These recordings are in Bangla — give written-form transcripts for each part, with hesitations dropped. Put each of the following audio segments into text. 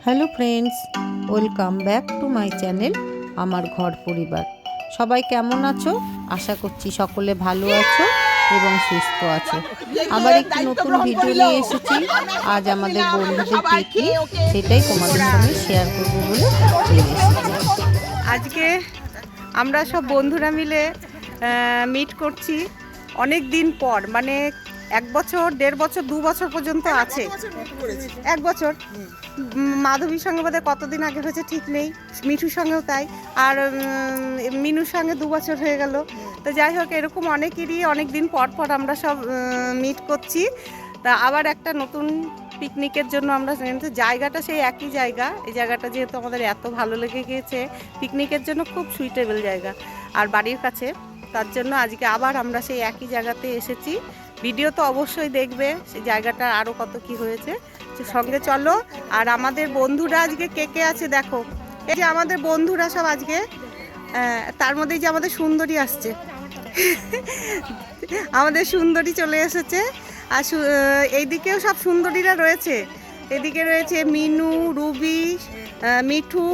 Hello friends, welcome back to my channel আমার ঘর পরিবার। সবাই কেমন আছো? আশা করছি সকলে ভালো আছো এবং সুস্থ আছো। আবার একটি নতুন ভিডিও নিয়ে এসেছি। আজ আমাদের বন্ধুদের পিকনিক, সেটাই তোমাদের সঙ্গে শেয়ার করবো বলে চলে এসেছি। আজকে আমরা সব বন্ধুরা মিলে মিট করছি অনেক দিন পর, মানে 1 বছর 1.5 বছর 2 বছর পর্যন্ত আছে। 1 বছর মাধবীর সঙ্গে বোধহয় কতদিন আগে হয়েছে ঠিক নেই, মিঠুর সঙ্গেও তাই, আর মিনুর সঙ্গে 2 বছর হয়ে গেল। তো যাই হোক, এরকম অনেকেরই অনেক দিন পর পর আমরা সব মিট করছি। তা আবার একটা নতুন পিকনিকের জন্য আমরা জায়গাটা সেই একই জায়গা। এই জায়গাটা যেহেতু আমাদের এত ভালো লেগে গিয়েছে, পিকনিকের জন্য খুব সুইটেবল জায়গা আর বাড়ির কাছে, তার জন্য আজকে আবার আমরা সেই একই জায়গাতে এসেছি। ভিডিও তো অবশ্যই দেখবে, সেই জায়গাটা আরও কত কি হয়েছে, সঙ্গে চলো। আর আমাদের বন্ধুরা আজকে কে কে আছে দেখো, এই যে আমাদের বন্ধুরা সব আজকে, তার মধ্যেই যে আমাদের সুন্দরী আসছে আমাদের সুন্দরী চলে এসেছে। আর এইদিকেও সব সুন্দরীরা রয়েছে। এদিকে রয়েছে মিনু, রুবি, মিঠু,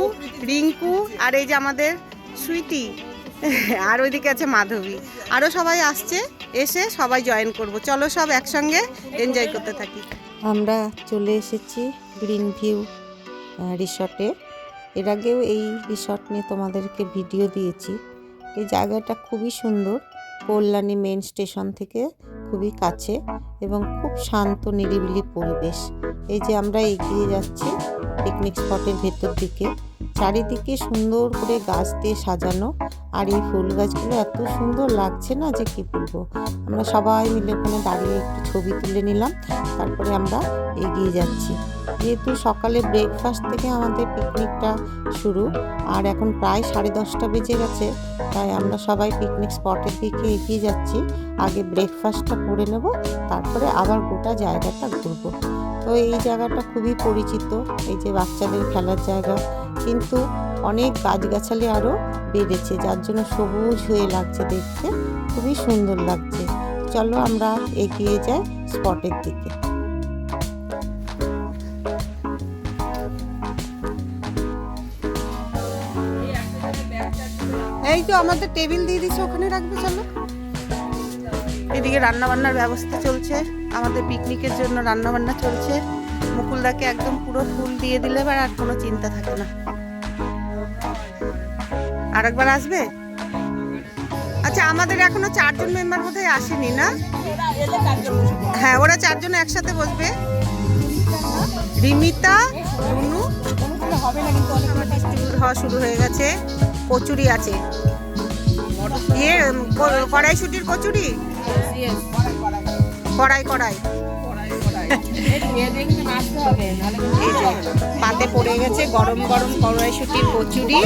রিঙ্কু, আর এই যে আমাদের সুইটি, আর ওইদিকে আছে মাধবী। আরও সবাই আসছে, এসে সবাই জয়েন করব। চলো সব একসঙ্গে এনজয় করতে থাকি। আমরা চলে এসেছি গ্রিন ভিউ রিসর্টে। এর আগেও এই রিসর্ট নিয়ে তোমাদেরকে ভিডিও দিয়েছি। এই জায়গাটা খুবই সুন্দর, কল্যাণী মেন স্টেশন থেকে খুবই কাছে এবং খুব শান্ত নিরিবিলি পরিবেশ। এই যে আমরা এগিয়ে যাচ্ছি পিকনিক স্পটের ভেতর দিকে। চারিদিকে সুন্দর করে গাছ দিয়ে সাজানো, আর এই ফুল গাছগুলো এত সুন্দর লাগছে না যে কি বলবো। আমরা সবাই মিলে ওখানে দাঁড়িয়ে একটু ছবি তুলে নিলাম, তারপরে আমরা এগিয়ে যাচ্ছি। যেহেতু সকালে ব্রেকফাস্ট থেকে আমাদের পিকনিকটা শুরু, আর এখন প্রায় 10:30 বেজে গেছে, তাই আমরা সবাই পিকনিক স্পটের দিকে এগিয়ে যাচ্ছি। আগে ব্রেকফাস্টটা করে নেব, তারপরে আবার গোটা জায়গাটা ঘুরবো। তো এই জায়গাটা খুবই পরিচিত, এই যে বাচ্চাদের খেলার জায়গা, কিন্তু অনেক গাছগাছালি আরও বেড়েছে, যার জন্য সবুজ হয়ে লাগছে দেখতে, খুবই সুন্দর লাগছে। চলো আমরা এগিয়ে যাই স্পটের দিকে। এই তো আমাদের টেবিল দিয়ে দিচ্ছে, ওখানে রাখবে। চলো, এদিকে রান্নাবান্নার ব্যবস্থা চলছে, আমাদের পিকনিকের জন্য রান্নাবান্না চলছে। মুকুলদাকে একদম পুরো ফুল দিয়ে দিলে এবার আর কোনো চিন্তা থাকে না। আর একবার আসবে। আচ্ছা, আমাদের এখনো 4 জন মেম্বার বোধহয় আসেনি না? হ্যাঁ, ওরা 4 জন একসাথে বসবে। রিমিতা, রুনু, হওয়া শুরু হয়ে গেছে। কচুরি আছে, ইয়ে কড়াইশুটির কচুরি, কড়াই পাতে পড়ে গেছে গরম গরম কড়াইশুটির কচুরি,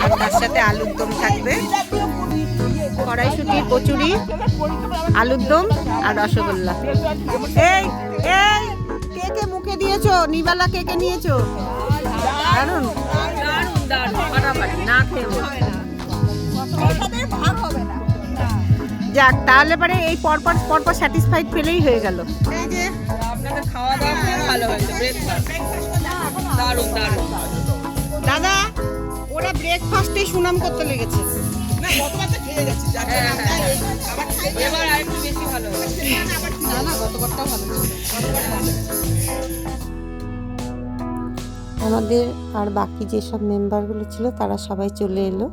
আর তার সাথে আলুর দম থাকবে। কড়াইশুটির কচুরি, আলুর দম আর রসগোল্লা। এই এই কে কে মুখে দিয়েছো? নিবালা কে কে নিয়েছো? দারুন না খেয়ে যাক, তাহলে পরে এই পরপর স্যাটিসফাইড ফেলেই হয়ে গেল। এই যে আপনাদের খাওয়া দাওয়া খুব ভালো হয়েছে, ব্রেকফাস্ট দারুণ দারুণ। দাদা, ওরা ব্রেকফাস্টেই সুনাম করতে লেগেছে। না, গতবারটা খেয়ে গেছি, এবার আরেকটু বেশি ভালো হয়েছে। না, গতবারটাও ভালো ছিল। আমাদের আর বাকি যেসব মেম্বারগুলো ছিল তারা সবাই চলে এলো।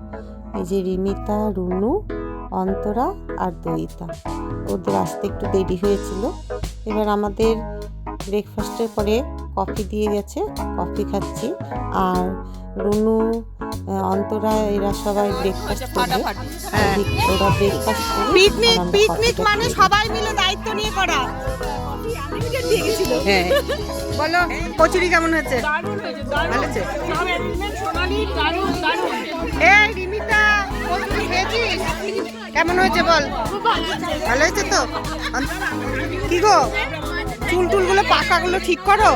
এই যে রিমিতা, রুনু, অন্তরা আর দইতা, ওদের আসতে একটু দেরি হয়েছিল। এবার আমাদের ব্রেকফাস্টের পরে কফি দিয়ে গেছে, কফি খাচ্ছি। আর রুনু, অন্তরা এরা সবাই ব্রেকফাস্ট করবে। ওরা ব্রেকফাস্ট করবে। পিকনিক মানে সবাই মিলে দায়িত্ব নিয়ে করা। হ্যাঁ, বলো কচুরি কেমন হয়েছে? ভালো হয়েছে। এই রিমিতা, কচুরি খেয়েছিস? কেমন হয়েছে বল? ভালো হয়েছে তো? কি গো, চুলগুলো পাকাগুলো ঠিক করো।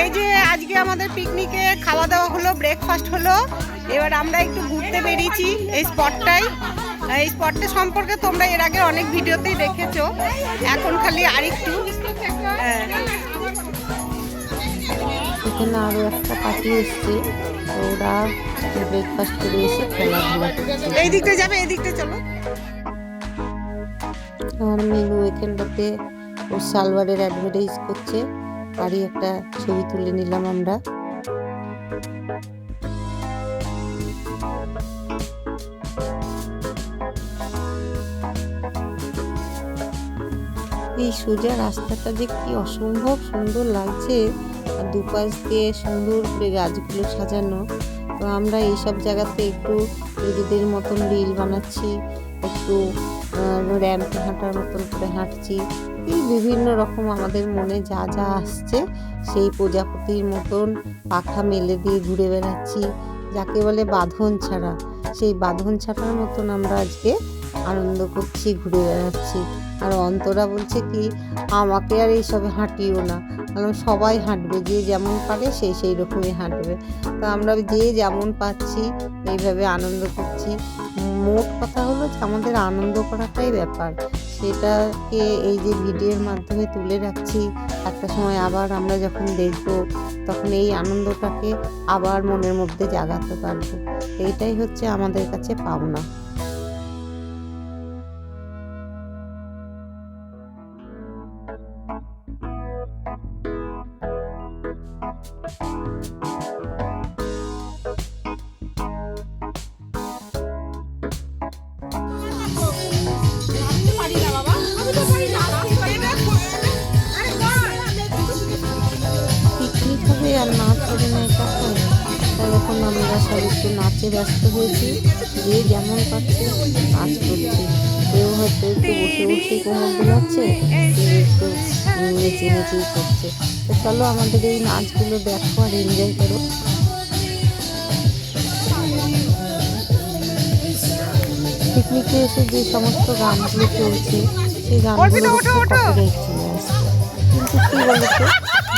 এই যে আজকে আমাদের পিকনিকে খাওয়া দাওয়া হলো, ব্রেকফাস্ট হলো। এবার আমরা একটু ঘুরতে বেরিয়েছি এই স্পটটাই। এই স্পটটা সম্পর্কে তোমরা এর আগে অনেক ভিডিওতেই দেখেছো, এখন খালি আরেকটু এখানে আরো একটা পার্টি এসছে, তো ওরা ব্রেকফাস্ট করে এসে খেলাধুলা করছে। এই দিকটা যাবে, এই দিকটা চলো। আর মিনু এখানটাতে ওর সালোয়ারের অ্যাডভার্টাইজ করছে, বাড়ি একটা ছবি তুলে নিলাম আমরা। এই সোজা রাস্তাটা যে কি অসম্ভব সুন্দর লাগছে, আর দুপাশ দিয়ে সুন্দর করে গাছগুলো সাজানো। তো আমরা এইসব জায়গাতে একটু নিজেদের মতন রিল বানাচ্ছি, একটু র্যাম্পে হাঁটার মতন করে হাঁটছি। এই বিভিন্ন রকম আমাদের মনে যা যা আসছে সেই প্রজাপতির মতন পাখা মেলে দিয়ে ঘুরে বেড়াচ্ছি, যাকে বলে বাঁধন ছাড়া। সেই বাঁধন ছাড়ার মতন আমরা আজকে আনন্দ করছি, ঘুরে বেড়াচ্ছি। আর অন্তরা বলছে কি, আমাকে আর এইসবে হাঁটিও না। কারণ সবাই হাঁটবে, যে যেমন পারে সেই রকমই হাঁটবে। তো আমরা যে যেমন পাচ্ছি এইভাবে আনন্দ করছি। মোট কথা হলো যে আমাদের আনন্দ করাটাই ব্যাপার, সেটাকে এই যে ভিডিওর মাধ্যমে তুলে রাখছি। একটা সময় আবার আমরা যখন দেখব, তখন এই আনন্দটাকে আবার মনের মধ্যে জাগাতে পারবো। এইটাই হচ্ছে আমাদের কাছে পাওনা। পিকনিক হবে আর নাচ হবে না, এটা হয়? তাই এখন আমরা সব একটু নাচে ব্যস্ত হয়েছি, যে যেমন পাচ্ছে নাচ করছি। কেউ হয়তো একটু বসে বসে কোমর দোলাচ্ছে, কেউ একটু নেচে নেচেই করছে। তো চলো আমাদের এই নাচগুলো দেখো আর এনজয় করো। পিকনিকে এসে যে সমস্ত গানগুলো চলছে, সেই গানগুলো কপিরাইট চলে আসছে। কিন্তু কী বলতো,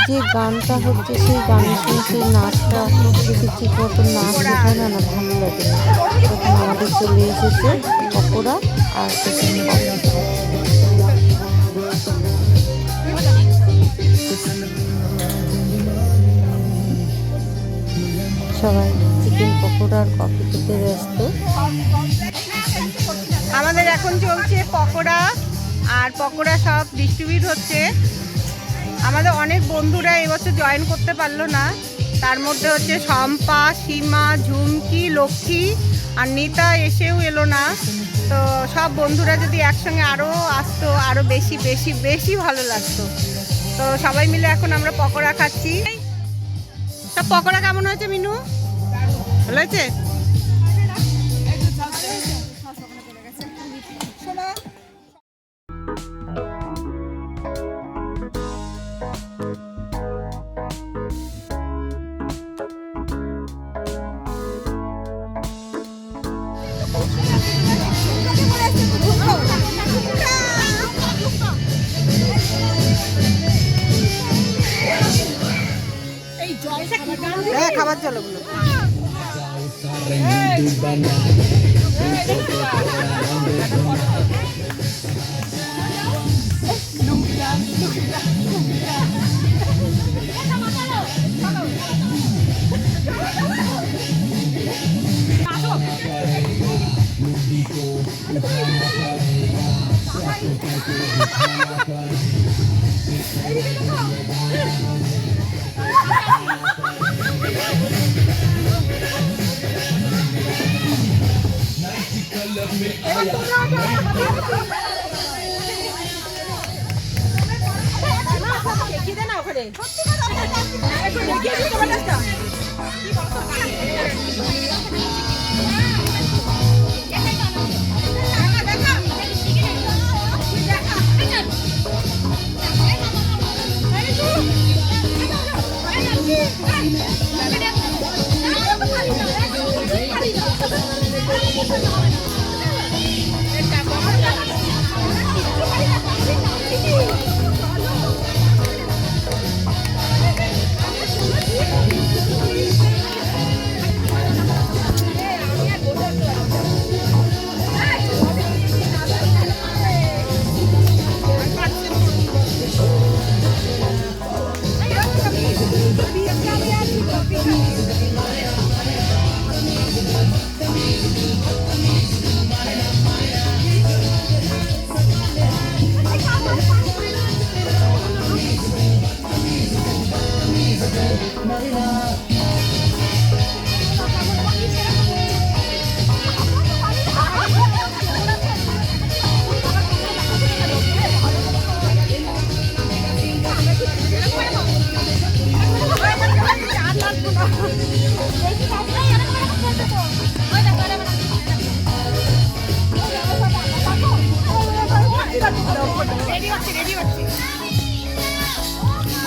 যে গানটা হচ্ছে সেই গানের সঙ্গে সেই নাচটা যদি ঠিক মতন নাচ হয় না, ভালো লাগে না। তখন আমাদের চলে এসেছে পকোড়া আর চিকেন কফি। সবাই চিকেন পকোড়া আর কফি খেতে ব্যস্ত। আমাদের এখন চলছে পকোড়া, আর পকোড়া সব ডিস্ট্রিবিউট হচ্ছে। আমাদের অনেক বন্ধুরা এবছর জয়েন করতে পারলো না, তার মধ্যে হচ্ছে শম্পা, সীমা, ঝুমকি, লক্ষ্মী আর নিতা এসেও এলো না। তো সব বন্ধুরা যদি একসঙ্গে আরও আসতো, আরও বেশি বেশি বেশি ভালো লাগতো। তো সবাই মিলে এখন আমরা পকোড়া খাচ্ছি। সব পকোড়া কেমন হয়েছে মিনু? ভালো হয়েছে? হ্যাঁ, খাবার চলো গুলো।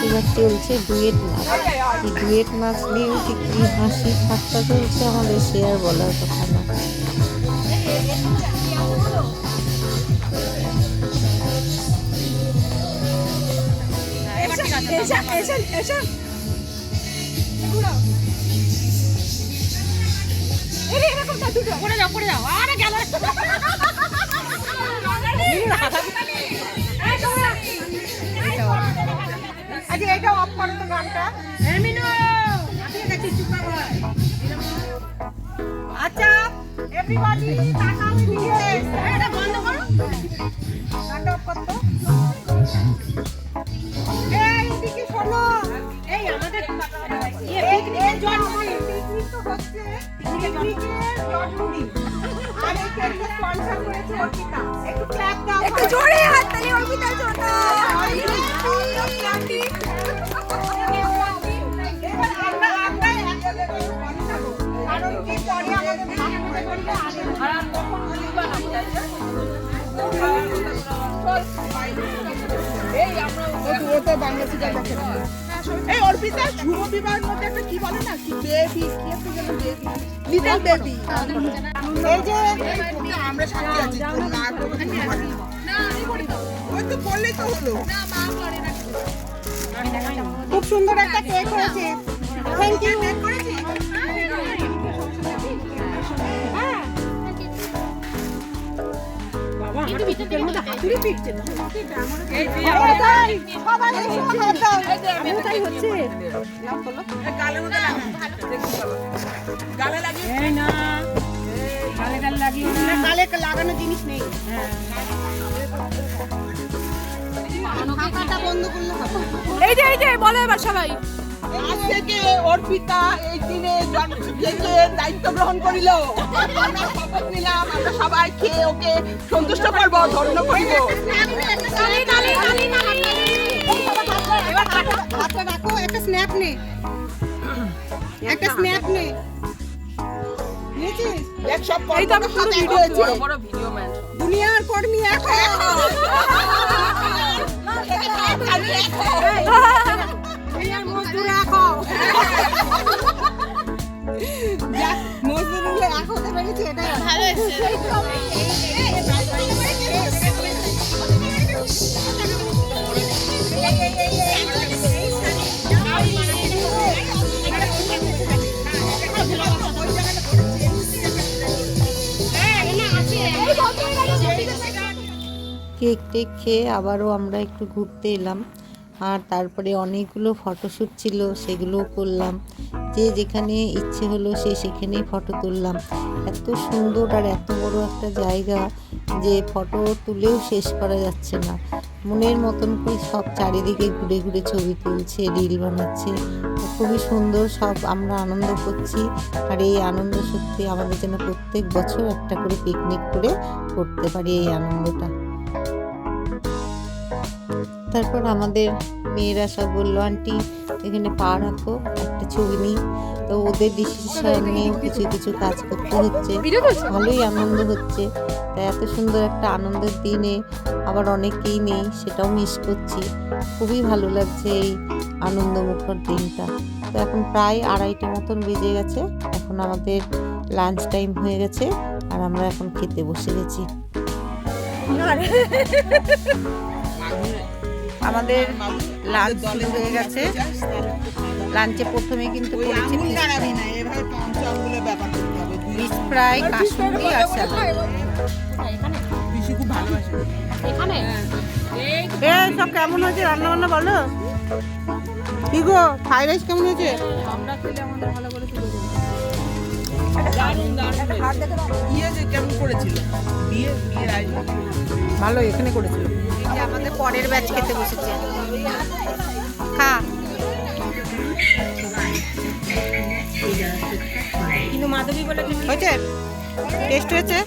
এবার চলছে ডুয়েট নাচ। এই ডুয়েট নাচ নিয়েও যে কী হাসি ঠাট্টা চলছে আমাদের সে আর বলার কথা না। আচ্ছা এটা অফ করো তো গানটা। আচ্ছা এভরিবডি তাকাও এদিকে। এটা বন্ধ করো, গানটা অফ করো তো। এই এদিকে শোনো, এই আমাদের পিকনিকের জন্মদিন, পিকনিক তো হচ্ছে, পিকনিকের জন্মদিন আর এই কেকটা স্পন্সর করেছে অর্পিতা। একটু ক্ল্যাপ দাও, একটু জোরে হাততালি অর্পিতার জন্য। এই অর্পিতা শুভ বিবাহের মধ্যে একটা কি বলে না, কি বেবি, কি একটা যেন বেবি, লিটল বেবি। এই যে আমরা সাথে আছি, তোর মা করবে কি বলে না, আমি করি না, ওই তো বললেই তো হলো না, মা করে না। খুব সুন্দর একটা কেক হয়েছে, থ্যাংক ইউ। কেক করেছি বাবা, আমার কেকের মধ্যে হাতুড়ি পিটছে না। এই যে সবাই এসো, হাত দাও। আমিও তাই হচ্ছে গালের মধ্যে লাগা, দেখুন বাবা গালে লাগিয়ে, এই না গালে গালে লাগিয়ে না, গালে লাগানো জিনিস নেই। ঢাকাটা বন্ধ করলে হবে। এই যে বলো এবার সবাই। আজ থেকে অর্পিতা এই দিনে কেকের দায়িত্ব গ্রহণ করিল। আমরা শপথ নিলাম, আমরা সবাই খেয়ে ওকে সন্তুষ্ট করবো, ধন্য করিব। এবার হাতটা রাখো, একটা স্ন্যাপ নে, একটা স্ন্যাপ নে। নিয়েছিস? এক সব কর্মটা হাত এক হয়েছে। দুনিয়ার কর্মী এখন। দুনিয়ার মজদুর এখন। যাক, মজদুর হলে এক হতে পেরেছি, এটাই ভালো হয়েছে। কেক টেক খেয়ে আবারও আমরা একটু ঘুরতে এলাম, আর তারপরে অনেকগুলো ফটোশ্যুট ছিল, সেগুলোও করলাম। যে যেখানে ইচ্ছে হলো সে সেখানেই ফটো তুললাম। এত সুন্দর আর এত বড় একটা জায়গা যে ফটো তুলেও শেষ করা যাচ্ছে না। মনের মতন করে সব চারিদিকে ঘুরে ঘুরে ছবি তুলছে, রিল বানাচ্ছে, খুবই সুন্দর। সব আমরা আনন্দ করছি, আর এই আনন্দ সত্যি আমাদের যেন প্রত্যেক বছর একটা করে পিকনিক করে করতে পারি এই আনন্দটা। তারপর আমাদের মেয়েরা সব বললো, আন্টি এখানে পা রাখো, একটা ছবি নিই। তো ওদের ডিসিশন নিয়েও কিছু কিছু কাজ করতে হচ্ছে, ভালোই আনন্দ হচ্ছে। তাই এত সুন্দর একটা আনন্দের দিনে আবার অনেকেই নেই, সেটাও মিস করছি। খুবই ভালো লাগছে এই আনন্দমুখর দিনটা। তো এখন প্রায় 2:30 মতন বেজে গেছে, এখন আমাদের লাঞ্চ টাইম হয়ে গেছে, আর আমরা এখন খেতে বসে গেছি। আমাদের লাঞ্চ শুরু হয়ে গেছে। লাঞ্চে প্রথমে কিন্তু করেছি ফিশ ফ্রাই, কাশুন্দি আর স্যালাড। সব কেমন হয়েছে রান্না বান্না বলো? কি গো, ফ্রাইড রাইস কেমন হয়েছে? ভালো, এখানে করেছিল। আমাদের পরের ব্যাচ খেতে বসেছে, খা। কিন্তু মাধবী বলে হয়েছে, টেস্ট হয়েছে,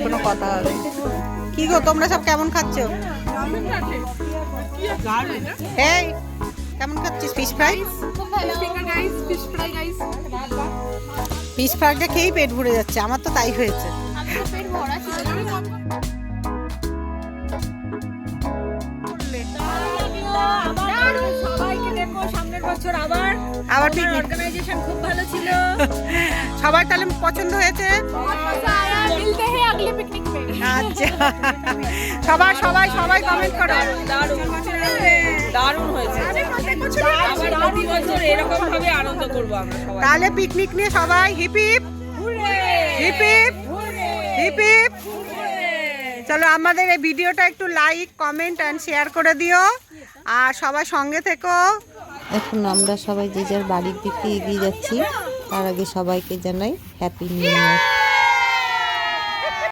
কোনো কথা হবে। কি গো, তোমরা সব কেমন খাচ্ছ? এই কেমন খাচ্ছিস ফিশ ফ্রাই? ফিশ ফ্রাইটা খেয়েই পেট ভরে যাচ্ছে, আমার তো তাই হয়েছে। সবাইকে দেখো সামনের বছর আবার আবার পিকনিক। অর্গানাইজেশন খুব ভালো ছিল। সবাই তাহলে পছন্দ হয়েছে? মিলতে हैं अगले पिकनिक में। আচ্ছা, সবাই সবাই সবাই কমেন্ট করো। দারুণ হয়েছে। আবার প্রতি বছর এরকম ভাবে আনন্দ করব আমরা সবাই। তাহলে পিকনিক নিয়ে সবাই hip hip hip hip hip hip. চলো আমাদের এই ভিডিওটা একটু লাইক কমেন্ট অ্যান্ড শেয়ার করে দিও, আর সবাই সঙ্গে থেকো। এখন আমরা সবাই যে যার বাড়ির দিকে এগিয়ে যাচ্ছি। তার আগে সবাইকে জানাই হ্যাপি নিউ ইয়ার।